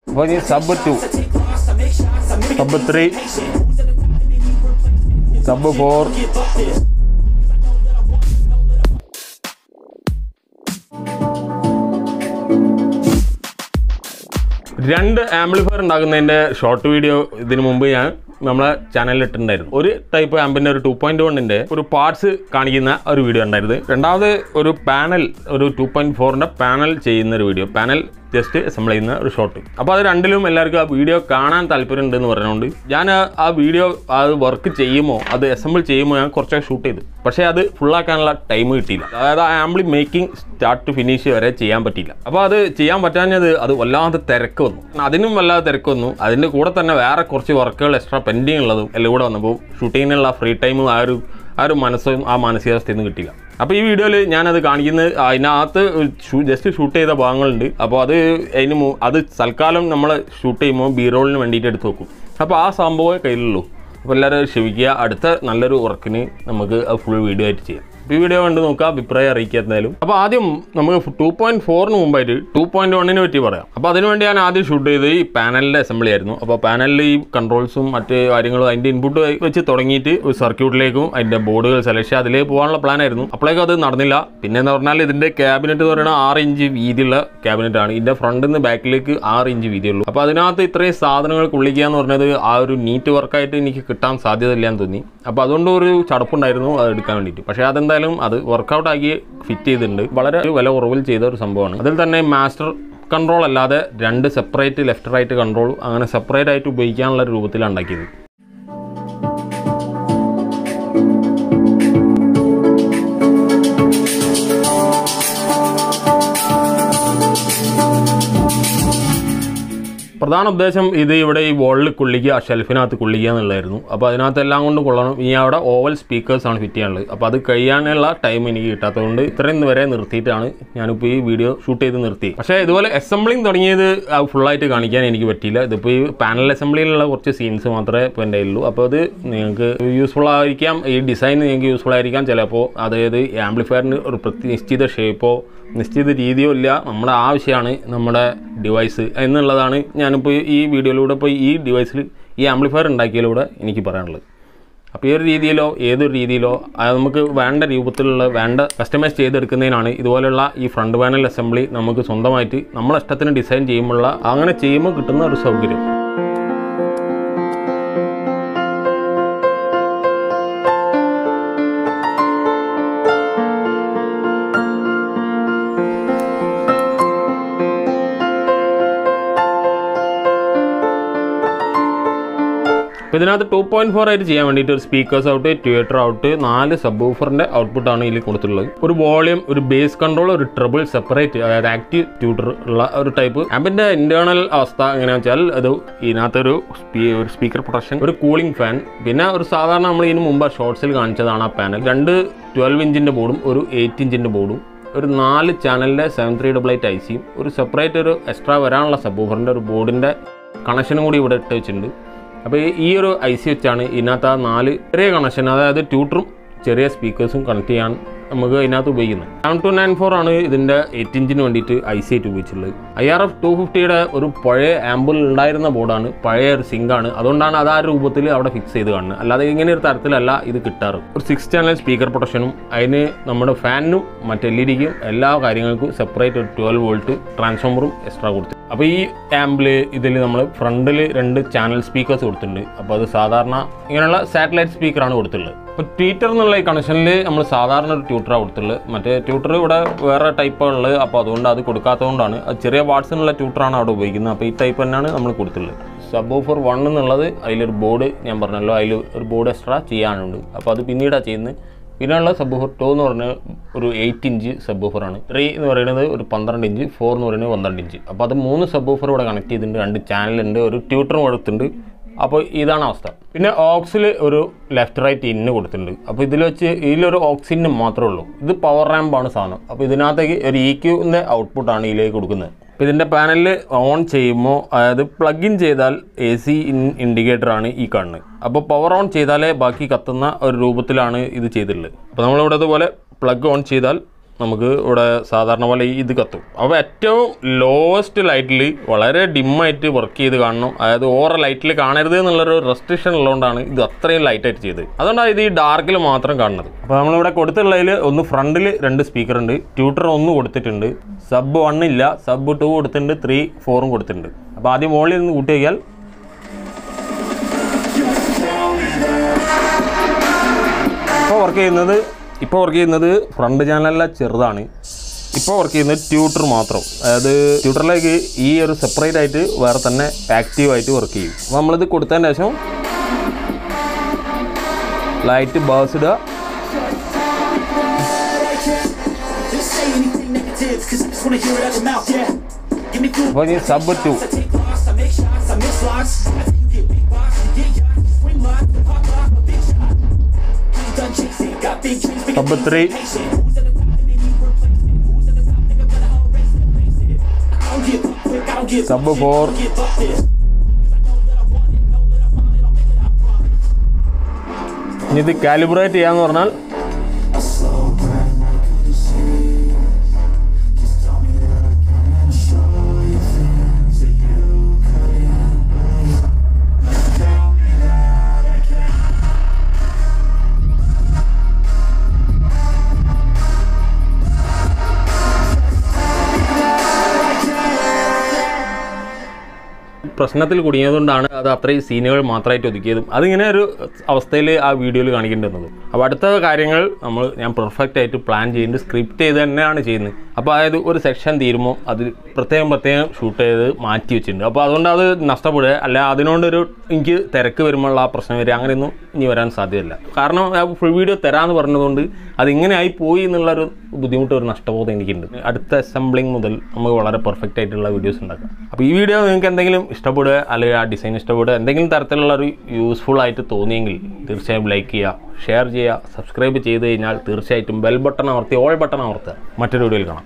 അപ്പോൾ ഈ sub 2, sub 3, sub 4. രണ്ട് ആംപ്ലിഫയർ ഉണ്ടാക്കുന്നതിൻ്റെ ഷോർട്ട് വീഡിയോ ഇതിനു മുമ്പ് ഞാൻ നമ്മളെ ചാനലിൽ ഇട്ടിട്ടുണ്ടായിരുന്നു. ഒരു ടൈപ്പ് ആമ്പിൻ്റെ ഒരു 2.1ൻ്റെ ഒരു പാർട്സ് കാണിക്കുന്ന ഒരു വീഡിയോ ഉണ്ടായിരുന്നു. രണ്ടാമത് ഒരു പാനൽ, ഒരു 2.4ൻ്റെ പാനൽ ചെയ്യുന്ന ഒരു വീഡിയോ, പാനൽ ജസ്റ്റ് അസംബിൾ ചെയ്യുന്ന ഒരു ഷോട്ട്. അപ്പോൾ അത് രണ്ടിലും എല്ലാവർക്കും ആ വീഡിയോ കാണാൻ താല്പര്യമുണ്ടെന്ന് പറഞ്ഞുകൊണ്ട് ഞാൻ ആ വീഡിയോ അത് വർക്ക് ചെയ്യുമോ, അത് അസംബിൾ ചെയ്യുമോ ഞാൻ കുറച്ചൊക്കെ ഷൂട്ട് ചെയ്തു. പക്ഷേ അത് ഫുള്ളാക്കാനുള്ള ടൈം കിട്ടിയില്ല. അതായത് ആ ampli making start to finish വരെ ചെയ്യാൻ പറ്റിയില്ല. അപ്പോൾ അത് ചെയ്യാൻ പറ്റാഞ്ഞത് അത് വല്ലാതെ തിരക്ക് വന്നു, അതിനും വല്ലാതെ തിരക്ക് വന്നു. അതിൻ്റെ കൂടെ തന്നെ വേറെ കുറച്ച് വർക്കുകൾ എക്സ്ട്രാ പെൻഡിങ് ഉള്ളതും എല്ലാം കൂടെ വന്നപ്പോൾ ഷൂട്ടിങ്ങിനുള്ള ഫ്രീ ടൈമും ആ ഒരു മനസ്സും ആ മാനസികാവസ്ഥയൊന്നും കിട്ടിയില്ല. അപ്പോൾ ഈ വീഡിയോയിൽ ഞാനത് കാണിക്കുന്നത് അതിനകത്ത് ജസ്റ്റ് ഷൂട്ട് ചെയ്ത ഭാഗങ്ങളുണ്ട്. അപ്പോൾ അത് തൽക്കാലം നമ്മൾ ഷൂട്ട് ചെയ്യുമ്പോൾ ബി റോളിന് വേണ്ടിയിട്ട് എടുത്ത് വെക്കും. അപ്പോൾ ആ സംഭവമേ കയ്യിലുള്ളൂ. അപ്പോൾ എല്ലാവരും ക്ഷമിക്കുക. അടുത്ത നല്ലൊരു വർക്കിന് നമുക്ക് ഫുൾ വീഡിയോ ആയിട്ട് ചെയ്യാം. ഈ വീഡിയോ കണ്ട് നോക്കുക, അഭിപ്രായം അറിയിക്കുക എന്തായാലും. അപ്പോൾ ആദ്യം നമുക്ക് 2.4ന് മുമ്പായിട്ട് 2.1നെ പറ്റി പറയാം. അപ്പോൾ അതിനുവേണ്ടി ഞാൻ ആദ്യം ഷൂട്ട് ചെയ്ത് ഈ പാനലിൻ്റെ അസംബ്ലി ആയിരുന്നു. അപ്പോൾ പാനലിൽ ഈ കൺട്രോൾസും മറ്റ് കാര്യങ്ങളും അതിൻ്റെ ഇൻപുട്ട് വെച്ച് തുടങ്ങിയിട്ട് ഒരു സർക്യൂട്ടിലേക്കും അതിൻ്റെ ബോർഡുകൾ സെലക്ട് ചെയ്ത് അതിലേക്ക് പോകാനുള്ള പ്ലാൻ ആയിരുന്നു. അപ്പോഴേക്കും അത് നടന്നില്ല. പിന്നെ എന്ന് പറഞ്ഞാൽ ഇതിൻ്റെ ക്യാബിനറ്റ് എന്ന് പറയുന്നത് 6 ഇഞ്ച് വീതിയുള്ള ക്യാബിനറ്റ് ആണ്. ഇതിൻ്റെ ഫ്രണ്ടിൽ നിന്ന് ബാക്കിലേക്ക് 6 ഇഞ്ച് വീതിയുള്ളൂ. അപ്പോൾ അതിനകത്ത് ഇത്രയും സാധനങ്ങൾ കൊള്ളിക്കുക എന്ന് പറഞ്ഞത് ആ ഒരു നീറ്റ് വർക്കായിട്ട് എനിക്ക് കിട്ടാൻ സാധ്യതയില്ലാന്ന് തോന്നി. അപ്പോൾ അതുകൊണ്ട് ഒരു ചടപ്പുണ്ടായിരുന്നു അത് എടുക്കാൻ വേണ്ടിയിട്ട്. പക്ഷേ അതെന്തായാലും അത് വർക്കൗട്ട് ആക്കി ഫിറ്റ് ചെയ്തിട്ടുണ്ട്. വളരെ വില കുറവിൽ ചെയ്ത ഒരു സംഭവമാണ്. അതിൽ തന്നെ മാസ്റ്റർ കൺട്രോൾ അല്ലാതെ 2 സെപ്പറേറ്റ് ലെഫ്റ്റ് റൈറ്റ് കൺട്രോൾ അങ്ങനെ സെപ്പറേറ്റ് ആയിട്ട് ഉപയോഗിക്കാനുള്ള രൂപത്തിലാണ് ഉണ്ടാക്കിയത്. പ്രധാന ഉദ്ദേശം ഇത് ഇവിടെ ഈ വോളിൽ കൊള്ളിക്കുക, ഷെൽഫിനകത്ത് കൊള്ളിക്കുക എന്നുള്ളതായിരുന്നു. അപ്പോൾ അതിനകത്ത് എല്ലാം കൊണ്ട് കൊള്ളണം. ഇനി അവിടെ ഓവൽ സ്പീക്കേഴ്സാണ് ഫിറ്റ് ചെയ്യാനുള്ളത്. അപ്പോൾ അത് കഴിയാനുള്ള ടൈം എനിക്ക് കിട്ടാത്തതുകൊണ്ട് ഇത്രയും വരെ നിർത്തിയിട്ടാണ് ഞാനിപ്പോൾ ഈ വീഡിയോ ഷൂട്ട് ചെയ്ത് നിർത്തി. പക്ഷേ ഇതുപോലെ അസംബ്ലിങ് തുടങ്ങിയത് ഫുള്ളായിട്ട് കാണിക്കാൻ എനിക്ക് പറ്റിയില്ല. ഇതിപ്പോൾ ഈ പാനൽ അസംബ്ലിയിലുള്ള കുറച്ച് സീൻസ് മാത്രമേ ഇപ്പോൾ എൻ്റെ ഉള്ളൂ. അപ്പോൾ അത് നിങ്ങൾക്ക് യൂസ്ഫുൾ ആയിരിക്കാം, ഈ ഡിസൈൻ നിങ്ങൾക്ക് യൂസ്ഫുൾ ആയിരിക്കാം ചിലപ്പോൾ. അതായത് ആംപ്ലിഫയറിന് ഒരു നിശ്ചിത ഷേപ്പോ നിശ്ചിത രീതിയോ ഇല്ല, നമ്മുടെ ആവശ്യമാണ് നമ്മുടെ ഡിവൈസ് എന്നുള്ളതാണ് ഞാനിപ്പോൾ ഈ വീഡിയോയിലൂടെ ഇപ്പോൾ ഈ ഡിവൈസിൽ ഈ ആംപ്ലിഫയർ ഉണ്ടാക്കിയതിലൂടെ എനിക്ക് പറയാനുള്ളത്. അപ്പോൾ ഈ ഒരു രീതിയിലോ ഏതൊരു രീതിയിലോ അത് നമുക്ക് വേണ്ട രൂപത്തിലുള്ള കസ്റ്റമൈസ് ചെയ്തെടുക്കുന്നതിനാണ് ഇതുപോലെയുള്ള ഈ ഫ്രണ്ട് പാനൽ അസംബ്ലി നമുക്ക് സ്വന്തമായിട്ട് നമ്മളെ ഇഷ്ടത്തിന് ഡിസൈൻ ചെയ്യുമ്പോഴുള്ള അങ്ങനെ ചെയ്യുമ്പോൾ കിട്ടുന്ന ഒരു സൗകര്യം. അപ്പോൾ ഇതിനകത്ത് 2.4 ആയിട്ട് ചെയ്യാൻ വേണ്ടിയിട്ട് ഒരു speakers out, tweeter out, 4 sub വൂഫറിൻ്റെ ഔട്ട്പുട്ടാണ് ഇതിൽ കൊടുത്തിട്ടുള്ളത്. ഒരു വോളിയം, ഒരു ബേസ് കൺട്രോൾ, ഒരു ട്രിബിൾ സെപ്പറേറ്റ്, അതായത് ആക്റ്റീവ് ട്യൂട്ടർ ഉള്ള ഒരു ടൈപ്പ്. ആമ്പിൻ്റെ ഇന്റേണൽ അവസ്ഥ എങ്ങനെയാണെന്ന് വെച്ചാൽ അത് ഇതിനകത്തൊരു സ്പീക്കർ പ്രൊട്ടക്ഷൻ, ഒരു കൂളിംഗ് ഫാൻ, പിന്നെ ഒരു സാധാരണ നമ്മൾ ഇതിന് മുമ്പ് ഷോർട്സിൽ കാണിച്ചതാണ് ആ പാനൽ. 2 12 ഇഞ്ചിൻ്റെ ബോർഡും ഒരു 8 ഇഞ്ചിൻ്റെ ബോർഡും, ഒരു 4 ചാനലിൻ്റെ 7388 ICയും, ഒരു സെപ്പറേറ്റ് ഒരു എക്സ്ട്രാ വരാനുള്ള സബ് വൂഫറിൻ്റെ ഒരു ബോർഡിൻ്റെ കണക്ഷനും കൂടി ഇവിടെ ഇട്ട് വെച്ചിട്ടുണ്ട്. അപ്പോൾ ഈ ഒരു IC വെച്ചാണ് ഇതിനകത്ത് ആ 4 ചെറിയ കണക്ഷൻ, അതായത് ട്യൂട്ടറും ചെറിയ സ്പീക്കേഴ്സും കണക്ട് ചെയ്യാൻ നമുക്ക് ഇതിനകത്ത് ഉപയോഗിക്കുന്നത്. 7294 ആണ് ഇതിൻ്റെ 8 ഇഞ്ചിന് വേണ്ടിയിട്ട് IC ആയിട്ട് ഉപയോഗിച്ചിട്ടുള്ളത്. IRF 250യുടെ ഒരു പഴയ ആമ്പിൾ ഉണ്ടായിരുന്ന ബോർഡാണ്, പഴയ ഒരു സിങ്കാണ്. അതുകൊണ്ടാണ് അത് ആ രൂപത്തിൽ അവിടെ ഫിക്സ് ചെയ്ത് കാണുന്നത്. അല്ലാതെ ഇങ്ങനെ ഒരു തരത്തിലല്ല ഇത് കിട്ടാറ്. ഒരു 6 ചാനൽ സ്പീക്കർ പ്രൊട്ടക്ഷനും, അതിന് നമ്മുടെ ഫാനിനും മറ്റ് LED-ക്കും എല്ലാ കാര്യങ്ങൾക്കും സെപ്പറേറ്റ് ഒരു 12 വോൾട്ട് ട്രാൻസ്ഫോമറും എക്സ്ട്രാ കൊടുത്തു. അപ്പോൾ ഈ ആമ്പിൾ ഇതിൽ നമ്മൾ ഫ്രണ്ടിൽ 2 ചാനൽ സ്പീക്കേഴ്സ് കൊടുത്തിട്ടുണ്ട്. അപ്പോൾ അത് സാധാരണ ഇങ്ങനെയുള്ള സാറ്റലൈറ്റ് സ്പീക്കറാണ് കൊടുത്തിട്ടുള്ളത്. അപ്പോൾ ട്യൂട്ടർ എന്നുള്ള ഈ കണക്ഷനിൽ നമ്മൾ സാധാരണ ഒരു ട്യൂട്ടറാണ് കൊടുത്തിട്ടുള്ളത്. മറ്റേ ട്യൂട്ടർ ഇവിടെ വേറെ ടൈപ്പുള്ളത്. അപ്പോൾ അതുകൊണ്ട് അത് കൊടുക്കാത്തതുകൊണ്ടാണ്, അത് ചെറിയ വാട്സിനുള്ള ട്യൂട്ടറാണ് അവിടെ ഉപയോഗിക്കുന്നത്. അപ്പോൾ ഈ ടൈപ്പ് തന്നെയാണ് നമ്മൾ കൊടുത്തിട്ടുള്ളത്. സബ് വൂഫർ 1 എന്നുള്ളത് അതിലൊരു ബോർഡ് ഞാൻ പറഞ്ഞല്ലോ, അതിൽ ഒരു ബോർഡ് എക്സ്ട്രാ ചെയ്യാനുണ്ട്. അപ്പോൾ അത് പിന്നീടാണ് ചെയ്യുന്നത്. പിന്നെയുള്ള സബ് വൂഫർ 2 എന്ന് പറഞ്ഞാൽ ഒരു 8 ഇഞ്ച് സബ് വൂഫറാണ്. 3 എന്ന് പറയുന്നത് ഒരു 12 ഇഞ്ച്, 4 എന്ന് പറയുന്നത് 12 ഇഞ്ച്. അപ്പോൾ അത് 3 സബ് വൂഫർ ഇവിടെ കണക്ട് ചെയ്തിട്ടുണ്ട്, 2 ചാനലുണ്ട്, ഒരു ട്യൂട്ടറും കൊടുത്തിട്ടുണ്ട്. അപ്പോൾ ഇതാണ് അവസ്ഥ. പിന്നെ ഓക്സിൽ ഒരു ലെഫ്റ്റ് റൈറ്റ് ഇന്ന് കൊടുത്തിട്ടുണ്ട്. അപ്പോൾ ഇതിലൊരു ഓക്സിന് മാത്രമേ ഉള്ളൂ. ഇത് പവർ റാമ്പാണ് സാധനം. അപ്പോൾ ഇതിനകത്തേക്ക് ഒരു EQൻ്റെ ഔട്ട്പുട്ടാണ് ഇതിലേക്ക് കൊടുക്കുന്നത്. അപ്പോൾ ഇതിൻ്റെ പാനലിൽ ഓൺ ചെയ്യുമ്പോൾ, അതായത് പ്ലഗ് ഇൻ ചെയ്താൽ AC ഇൻഡിക്കേറ്ററാണ് ഈ കാണുന്നത്. അപ്പോൾ പവർ ഓൺ ചെയ്താലേ ബാക്കി കത്തുന്ന ഒരു രൂപത്തിലാണ് ഇത് ചെയ്തിട്ടുള്ളത്. അപ്പോൾ നമ്മളിവിടെ അതുപോലെ പ്ലഗ് ഓൺ ചെയ്താൽ നമുക്ക് ഇവിടെ സാധാരണ പോലെ ഇത് കത്തും. അപ്പോൾ ഏറ്റവും ലോവസ്റ്റ് ലൈറ്റിൽ വളരെ ഡിമ്മായിട്ട് വർക്ക് ചെയ്ത് കാണണം. അതായത് ഓവർ ലൈറ്റിൽ കാണരുത് എന്നുള്ളൊരു റെസ്ട്രിക്ഷൻ ഉള്ളതുകൊണ്ടാണ് ഇത് അത്രയും ലൈറ്റായിട്ട് ചെയ്തത്. അതുകൊണ്ടാണ് ഇത് ഈ ഡാർക്കിൽ മാത്രം കാണുന്നത്. അപ്പോൾ നമ്മളിവിടെ കൊടുത്തിട്ടുള്ളതിൽ ഒന്ന് ഫ്രണ്ടിൽ 2 സ്പീക്കർ ഉണ്ട്, ട്യൂട്ടർ 1 കൊടുത്തിട്ടുണ്ട്, സബ് 1 ഇല്ല, സബ് 2 കൊടുത്തിട്ടുണ്ട്, 3, 4 കൊടുത്തിട്ടുണ്ട്. അപ്പോൾ ആദ്യം മുകളിൽ നിന്ന് കൂട്ടി വയ്യാൽ ഇപ്പോൾ വർക്ക് ചെയ്യുന്നത് ഫ്രണ്ട് ചാനലെല്ലാം ചെറുതാണ്. ഇപ്പോൾ വർക്ക് ചെയ്യുന്നത് ട്യൂട്ടർ മാത്രം. അതായത് ട്യൂട്ടറിലേക്ക് ഈ ഒരു സെപ്പറേറ്റ് ആയിട്ട് വേറെ തന്നെ ആക്റ്റീവായിട്ട് വർക്ക് ചെയ്യും. അപ്പോൾ നമ്മളിത് കൊടുത്തതിന് ശേഷം ലൈറ്റ് ബേഴ്സ് ഇടുക. അപ്പോൾ ഇനി സബ് 2 സബ് 3 സബ് 4 ഇനി ഇത് കാലിബ്രേറ്റ് ചെയ്യാന്ന് പറഞ്ഞാൽ പ്രശ്നത്തിൽ കുടുങ്ങിയതുകൊണ്ടാണ് അത് അത്രയും സീനുകൾ മാത്രമായിട്ട് ഒതുക്കിയതും അതിങ്ങനെ ഒരു അവസ്ഥയിൽ ആ വീഡിയോയിൽ കാണിക്കേണ്ടുന്നത്. അപ്പോൾ അടുത്ത കാര്യങ്ങൾ ഞാൻ പെർഫെക്റ്റ് ആയിട്ട് പ്ലാൻ ചെയ്യുന്നുണ്ട്, സ്ക്രിപ്റ്റ് ചെയ്ത് തന്നെയാണ് ചെയ്യുന്നത്. അപ്പോൾ അതായത് ഒരു സെക്ഷൻ തീരുമ്പോൾ അത് പ്രത്യേകം ഷൂട്ട് ചെയ്ത് മാറ്റി വെച്ചിട്ടുണ്ട്. അപ്പോൾ അതുകൊണ്ട് അത് നഷ്ടപ്പെടുക അല്ല, അതിനോടൊരു എനിക്ക് തിരക്ക് വരുമ്പോഴുള്ള ആ പ്രശ്നം വരിക അങ്ങനെയൊന്നും ഇനി വരാൻ സാധ്യതയില്ല. കാരണം ഫുൾ വീഡിയോ തരാമെന്ന് പറഞ്ഞതുകൊണ്ട് അതിങ്ങനെ ആയി പോയി എന്നുള്ളൊരു ബുദ്ധിമുട്ട്, ഒരു നഷ്ടബോധം എനിക്കുണ്ട്. അടുത്ത അസംബ്ലിങ് മുതൽ നമുക്ക് വളരെ പെർഫെക്റ്റ് ആയിട്ടുള്ള വീഡിയോസ് ഉണ്ടാക്കാം. അപ്പോൾ ഈ വീഡിയോ നിങ്ങൾക്ക് എന്തെങ്കിലും ഇഷ്ടപ്പെടുക അല്ലെങ്കിൽ ആ ഡിസൈൻ ഇഷ്ടപ്പെടുക എന്തെങ്കിലും തരത്തിലുള്ളൊരു യൂസ്ഫുൾ ആയിട്ട് തോന്നിയെങ്കിൽ തീർച്ചയായും ലൈക്ക് ചെയ്യുക, ഷെയർ ചെയ്യുക, സബ്സ്ക്രൈബ് ചെയ്ത് കഴിഞ്ഞാൽ തീർച്ചയായിട്ടും ബെൽ ബട്ടൺ അമർത്തി ഓൾ ബട്ടൺ അമർത്തുക. മറ്റൊരു വീഡിയോയിൽ കാണാം.